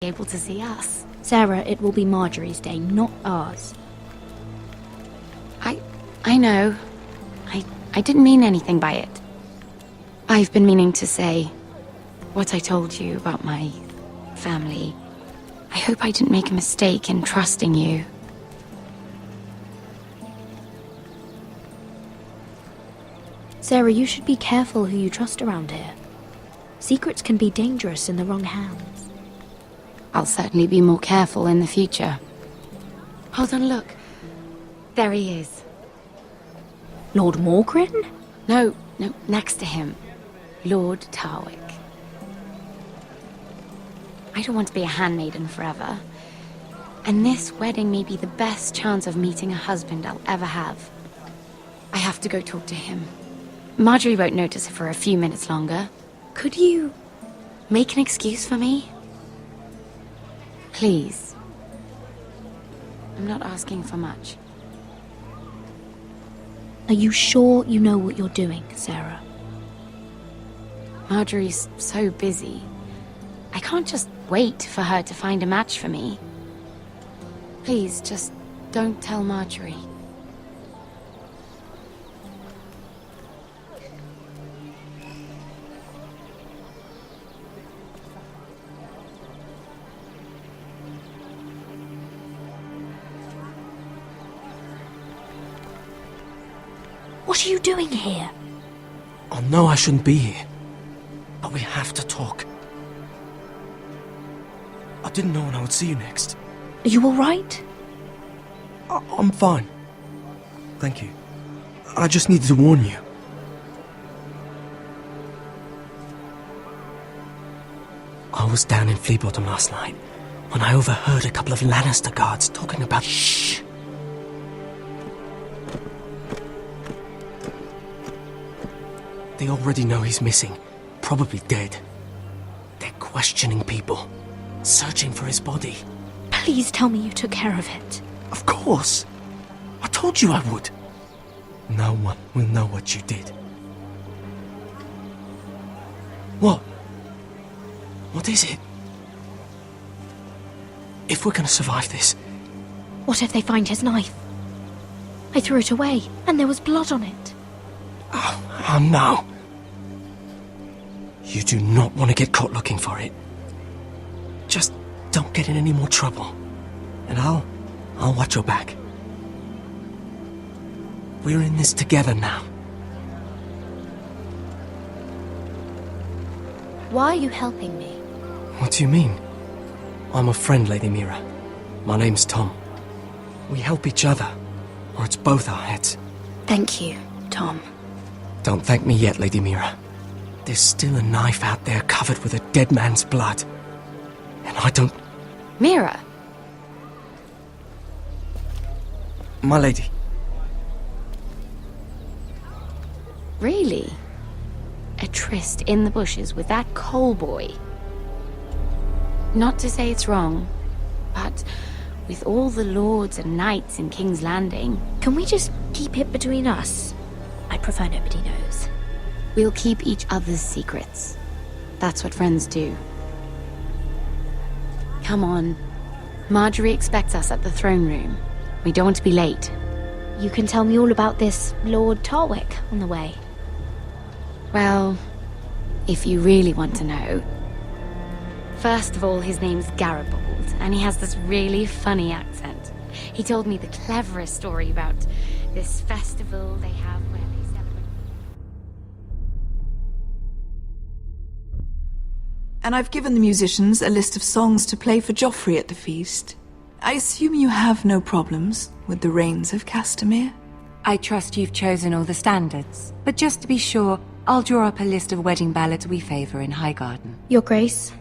able to see us. Sarah, it will be Marjorie's day, not ours. I know. I didn't mean anything by it. I've been meaning to say what I told you about my family. I hope I didn't make a mistake in trusting you. Sarah, you should be careful who you trust around here. Secrets can be dangerous in the wrong hands. I'll certainly be more careful in the future. Hold on, look. There he is. Lord Morgrin? No, next to him. Lord Tarwick. I don't want to be a handmaiden forever. And this wedding may be the best chance of meeting a husband I'll ever have. I have to go talk to him. Marjorie won't notice it for a few minutes longer. Could you make an excuse for me? Please. I'm not asking for much. Are you sure you know what you're doing, Sarah? Marjorie's so busy. I can't just wait for her to find a match for me. Please, just don't tell Marjorie. What are you doing here? I know I shouldn't be here, but we have to talk. I didn't know when I would see you next. Are you alright? I'm fine. Thank you. I just needed to warn you. I was down in Fleabottom last night when I overheard a couple of Lannister guards talking about... Shh! They already know he's missing, probably dead. They're questioning people, searching for his body. Please tell me you took care of it. Of course! I told you I would! No one will know what you did. What? What is it? If we're gonna survive this... What if they find his knife? I threw it away, and there was blood on it. Oh no! You do not want to get caught looking for it. Just don't get in any more trouble. And I'll watch your back. We're in this together now. Why are you helping me? What do you mean? I'm a friend, Lady Mira. My name's Tom. We help each other, or it's both our heads. Thank you, Tom. Don't thank me yet, Lady Mira. There's still a knife out there covered with a dead man's blood. And I don't... Mira! My lady. Really? A tryst in the bushes with that Cole boy? Not to say it's wrong, but with all the lords and knights in King's Landing... Can we just keep it between us? I prefer nobody knows. We'll keep each other's secrets. That's what friends do. Come on. Marjorie expects us at the throne room. We don't want to be late. You can tell me all about this Lord Tarwick on the way. Well, if you really want to know. First of all, his name's Garibald, and he has this really funny accent. He told me the cleverest story about this festival they have where they celebrate... And I've given the musicians a list of songs to play for Joffrey at the feast. I assume you have no problems with the Rains of Castamere? I trust you've chosen all the standards, but just to be sure, I'll draw up a list of wedding ballads we favour in Highgarden. Your Grace,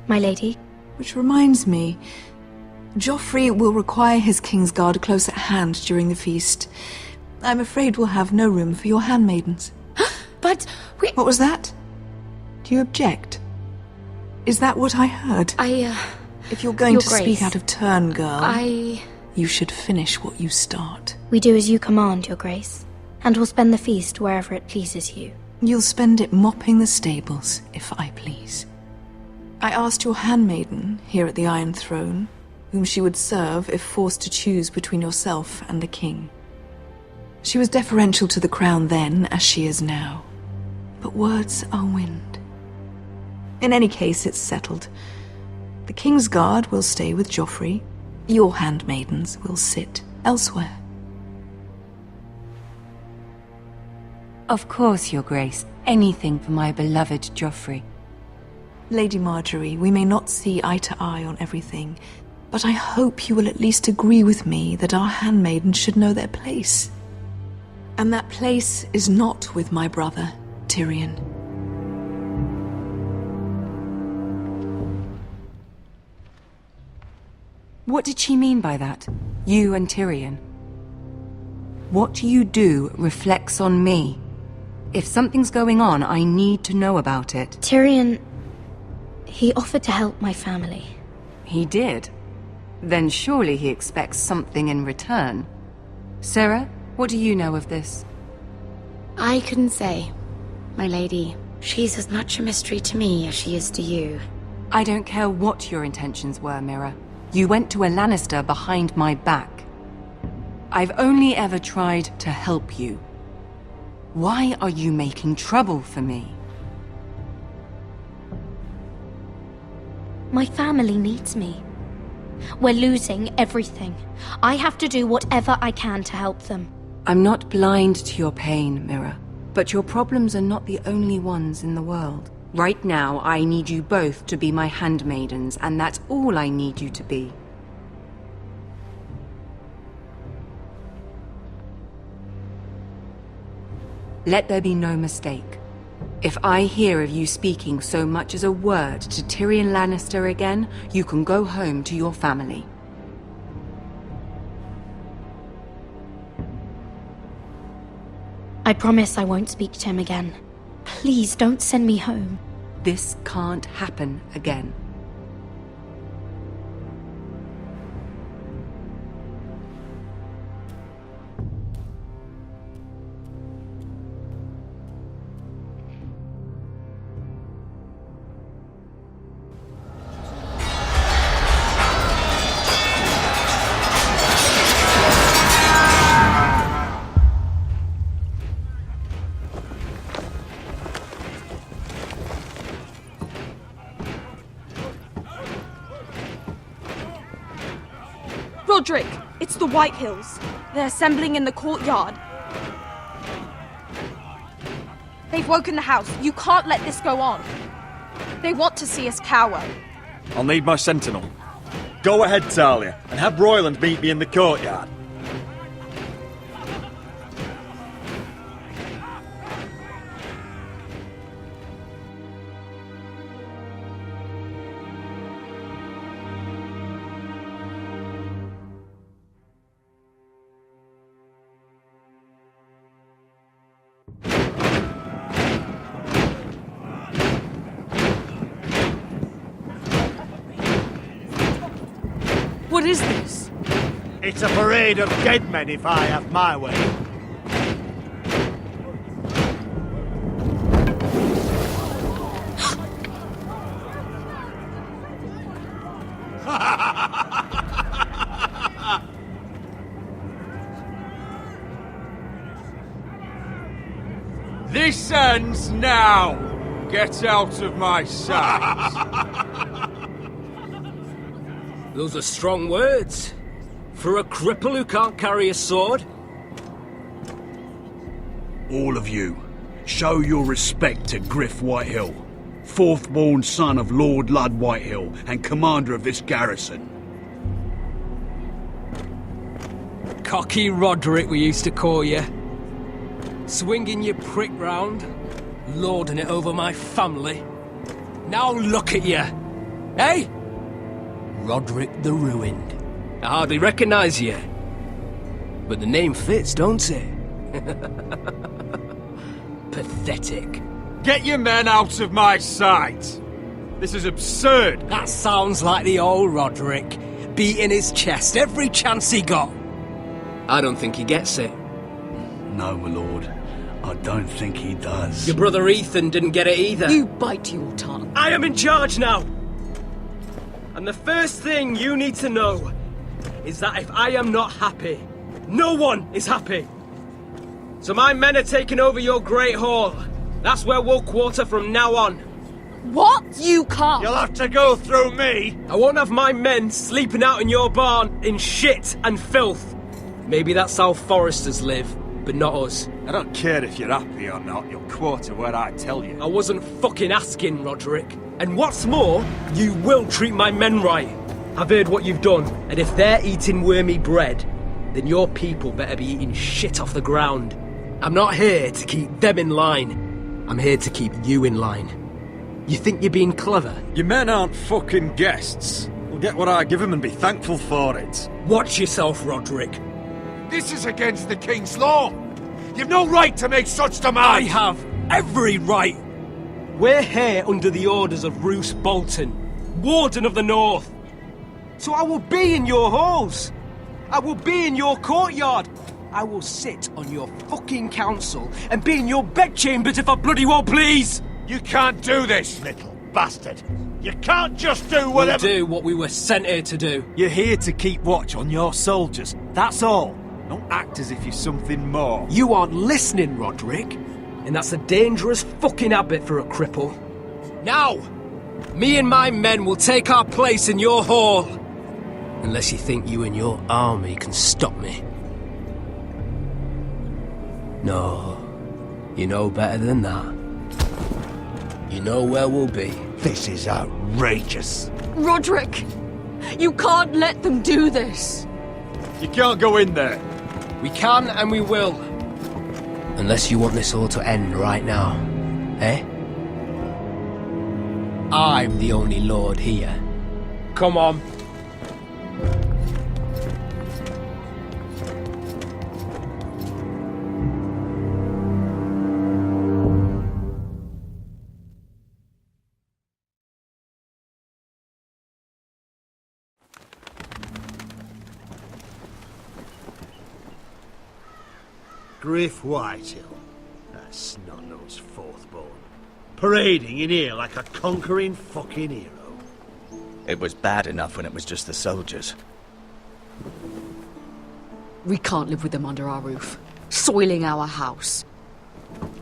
my lady. Which reminds me, Joffrey will require his Kingsguard close at hand during the feast. I'm afraid we'll have no room for your handmaidens. But we... What was that? Do you object? Is that what I heard? If you're going Your to Grace, speak out of turn, girl, I... you should finish what you start. We do as you command, Your Grace, and we'll spend the feast wherever it pleases you. You'll spend it mopping the stables, if I please. I asked your handmaiden here at the Iron Throne whom she would serve if forced to choose between yourself and the king. She was deferential to the crown then, as she is now. But words are wind. In any case, it's settled. The King's Guard will stay with Joffrey. Your handmaidens will sit elsewhere. Of course, Your Grace. Anything for my beloved Joffrey. Lady Marjorie, we may not see eye to eye on everything, but I hope you will at least agree with me that our handmaidens should know their place. And that place is not with my brother, Tyrion. What did she mean by that? You and Tyrion? What you do reflects on me. If something's going on, I need to know about it. Tyrion, he offered to help my family. He did? Then surely he expects something in return. Sarah, what do you know of this? I couldn't say, my lady. She's as much a mystery to me as she is to you. I don't care what your intentions were, Mira. You went to a Lannister behind my back. I've only ever tried to help you. Why are you making trouble for me? My family needs me. We're losing everything. I have to do whatever I can to help them. I'm not blind to your pain, Mira. But your problems are not the only ones in the world. Right now, I need you both to be my handmaidens, and that's all I need you to be. Let there be no mistake. If I hear of you speaking so much as a word to Tyrion Lannister again, you can go home to your family. I promise I won't speak to him again. Please don't send me home. This can't happen again. Roderick, it's the White Hills. They're assembling in the courtyard. They've woken the house. You can't let this go on. They want to see us cower. I'll need my sentinel. Go ahead, Talia, and have Royland meet me in the courtyard. What is this? It's a parade of dead men if I have my way. This ends now! Get out of my sight! Those are strong words. For a cripple who can't carry a sword? All of you, show your respect to Griff Whitehill, fourth-born son of Lord Ludd Whitehill and commander of this garrison. Cocky Roderick, we used to call you. Swinging your prick round, lording it over my family. Now look at you, eh? Roderick the Ruined. I hardly recognise you. But the name fits, don't it? Pathetic. Get your men out of my sight! This is absurd! That sounds like the old Roderick, beating his chest every chance he got. I don't think he gets it. No, my lord. I don't think he does. Your brother Ethan didn't get it either. You bite your tongue. I am in charge now! And the first thing you need to know is that if I am not happy, no one is happy. So my men are taking over your Great Hall. That's where we'll quarter from now on. What? You can't! You'll have to go through me! I won't have my men sleeping out in your barn in shit and filth. Maybe that's how foresters live, but not us. I don't care if you're happy or not, you'll quarter where I tell you. I wasn't fucking asking, Roderick. And what's more, you will treat my men right. I've heard what you've done, and if they're eating wormy bread, then your people better be eating shit off the ground. I'm not here to keep them in line. I'm here to keep you in line. You think you're being clever? Your men aren't fucking guests. We'll get what I give them and be thankful for it. Watch yourself, Roderick. This is against the King's law! You've no right to make such I demands! have every right. We're here under the orders of Roose Bolton, Warden of the North. So I will be in your halls. I will be in your courtyard. I will sit on your fucking council and be in your bedchambers if I bloody well please. You can't do this, little bastard! You can't just do whatever— We'll do what we were sent here to do. You're here to keep watch on your soldiers, that's all. Don't act as if you're something more. You aren't listening, Roderick. And that's a dangerous fucking habit for a cripple. Now, me and my men will take our place in your hall. Unless you think you and your army can stop me. No, you know better than that. You know where we'll be. This is outrageous. Roderick! You can't let them do this! You can't go in there. We can and we will. Unless you want this all to end right now. Eh? I'm the only lord here. Come on. Griff Whitehill, that snot-nosed fourthborn, parading in here like a conquering fucking hero. It was bad enough when it was just the soldiers. We can't live with them under our roof, soiling our house.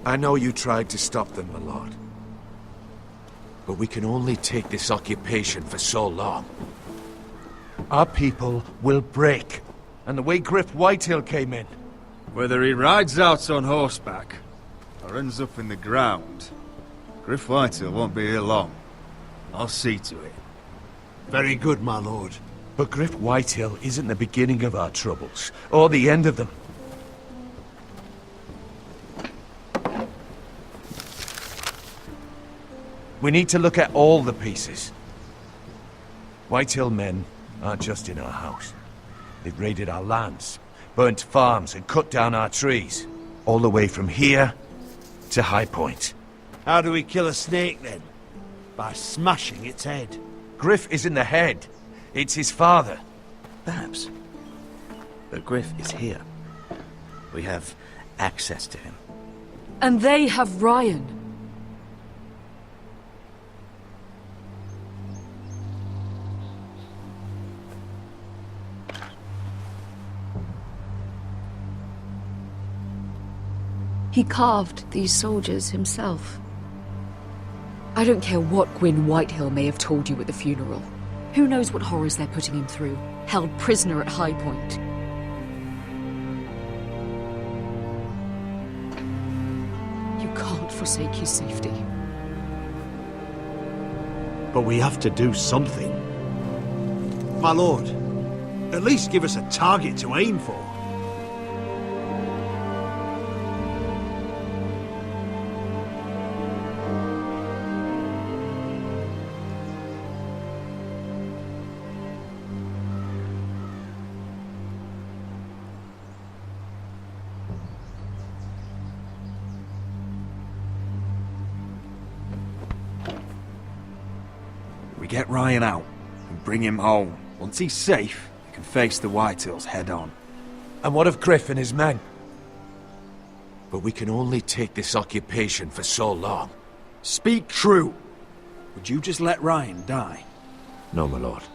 I know you tried to stop them, my lord. But we can only take this occupation for so long. Our people will break. And the way Griff Whitehill came in. Whether he rides out on horseback or ends up in the ground, Griff Whitehill won't be here long. I'll see to it. Very good, my lord. But Griff Whitehill isn't the beginning of our troubles, or the end of them. We need to look at all the pieces. Whitehill men aren't just in our house. They've raided our lands, burnt farms and cut down our trees. All the way from here to High Point. How do we kill a snake, then? By smashing its head. Griff isn't the head. It's his father. Perhaps. But Griff is here. We have access to him. And they have Ryan. He carved these soldiers himself. I don't care what Gwyn Whitehill may have told you at the funeral. Who knows what horrors they're putting him through, held prisoner at High Point. You can't forsake his safety. But we have to do something. My lord, at least give us a target to aim for. We get Ryan out and bring him home. Once he's safe, we can face the Whitehills head on. And what of Griff and his men? But we can only take this occupation for so long. Speak true. Would you just let Ryan die? No, my lord.